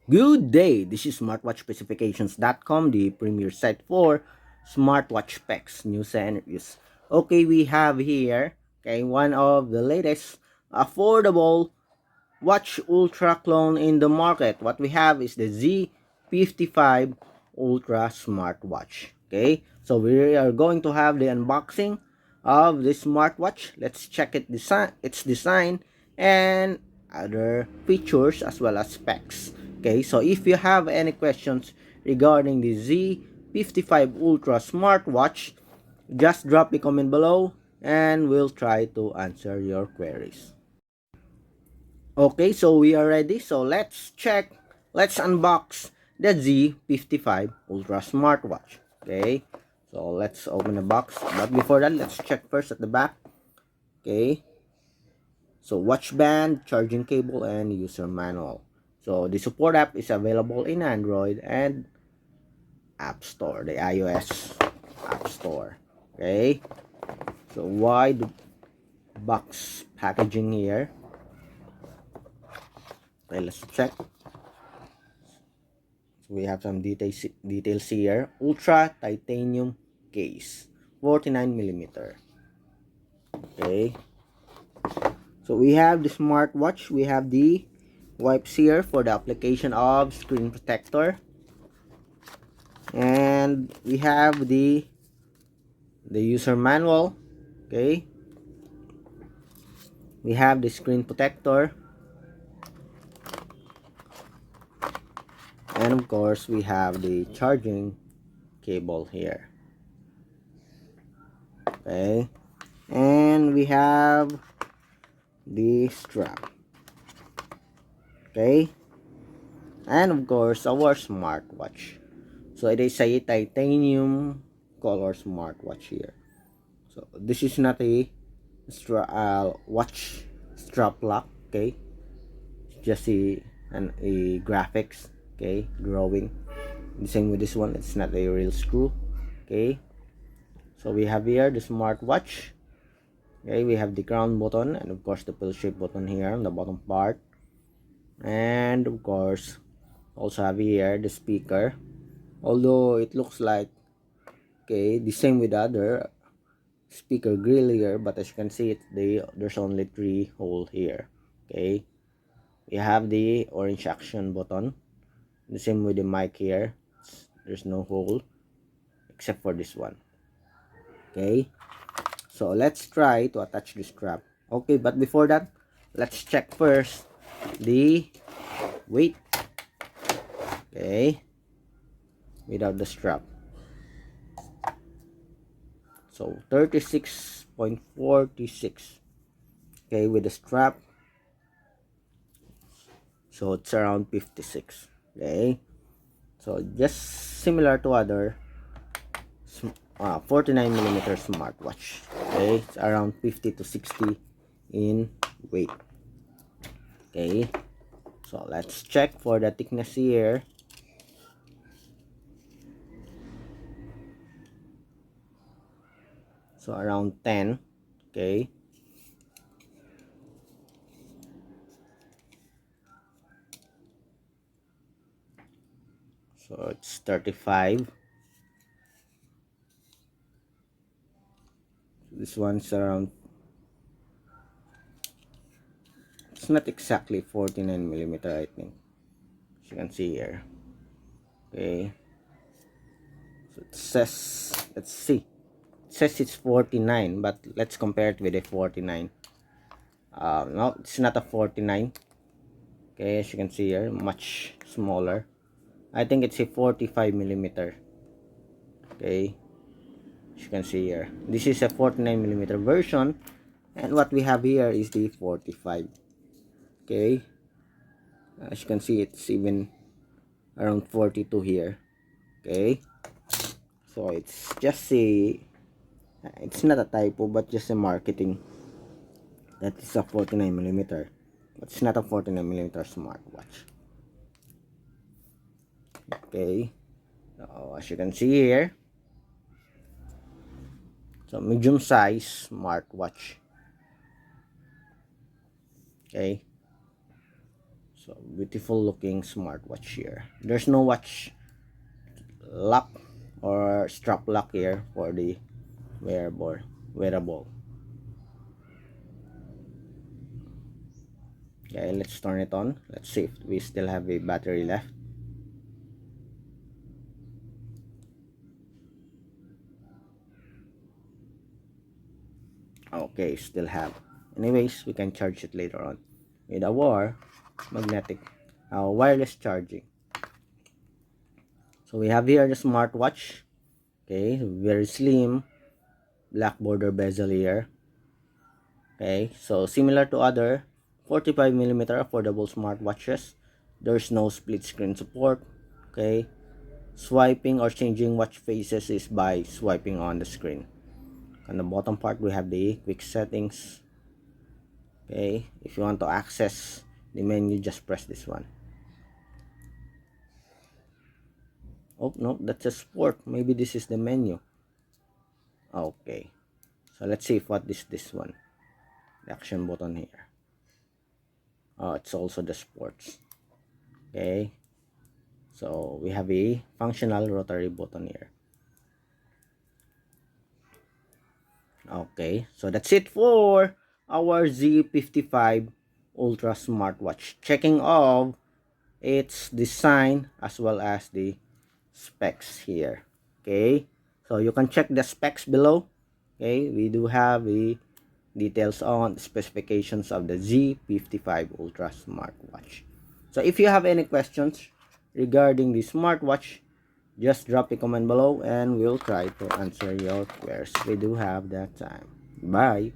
Good day, this is smartwatchspecifications.com, the premier site for smartwatch specs, news and reviews. Okay, we have here one of the latest affordable watch ultra clone in the market. What we have is the Z55 Ultra Smartwatch. Okay, so we are going to have the unboxing of this smartwatch. Let's check its design and other features as well as specs. Okay, so if you have any questions regarding the Z55 Ultra Smartwatch, just drop a comment below and we'll try to answer your queries. Okay, so we are ready. So let's unbox the Z55 Ultra Smartwatch. Okay, so let's open the box. But before that, let's check first at the back. Okay, so watch band, charging cable, and user manual. So the support app is available in Android and App Store, the iOS App Store. Okay, so wide box packaging here. Okay, let's check. We have some details here. Ultra titanium case, 49mm. Okay, so we have the smartwatch. We have the wipes here for the application of screen protector, and we have the user manual. Okay, we have the screen protector, and of course we have the charging cable here. Okay, and we have the strap. Okay, and of course our smartwatch. So it is a titanium color smartwatch here. So this is not a watch strap lock. Okay, it's just a graphics. Okay, drawing. The same with this one, it's not a real screw. Okay, so we have here the smartwatch. Okay, we have the crown button and of course the pill shape button here on the bottom part, and of course also have here the speaker, although it looks like the same with the other speaker grill here, but as you can see there's only 3 holes here. Okay, we have the orange action button, the same with the mic here. There's no hole except for this one. Okay, so let's try to attach the strap. Okay, but before that, let's check first the weight. Okay, without the strap, so 36.46. Okay, with the strap, so it's around 56. Okay, so just similar to other 49mm smartwatch. Okay, it's around 50 to 60 in weight. Okay, so let's check for the thickness here. So around 10. Okay, so it's 35. This one's around, it's not exactly 49mm, I think, as you can see here. Okay, so it says, let's see, it says it's 49, but let's compare it with a 49. No, it's not a 49. Okay, as you can see here, much smaller. I think it's a 45mm. Okay, as you can see here, this is a 49mm version, and what we have here is the 45. Okay, as you can see, it's even around 42 here. Okay, so it's just it's not a typo but just a marketing that is a 49mm, but it's not a 49mm smartwatch. Okay, so as you can see here, so medium size smartwatch. Okay, so So beautiful looking smartwatch here. There's no watch lock or strap lock here for the wearable. Okay, let's turn it on. Let's see if we still have a battery left. Okay, still have. Anyways, we can charge it later on with our magnetic wireless charging. So we have here the smartwatch. Okay, very slim, black border bezel here. Okay, so similar to other 45mm affordable smartwatches, there's no split screen support. Okay, swiping or changing watch faces is by swiping on the screen. On the bottom part, we have the quick settings. Okay, if you want to access the menu, just press this one. Oh no, that's a sport. Maybe this is the menu. Okay, so let's see what is this one. The action button here. Oh, it's also the sports. Okay, so we have a functional rotary button here. Okay, so that's it for our Z55 Ultra smartwatch. Checking of its design as well as the specs here. Okay, so you can check the specs below. Okay, we do have the details on specifications of the Z55 Ultra smartwatch. So if you have any questions regarding the smartwatch, just drop a comment below and we'll try to answer your queries. We do have that time. Bye.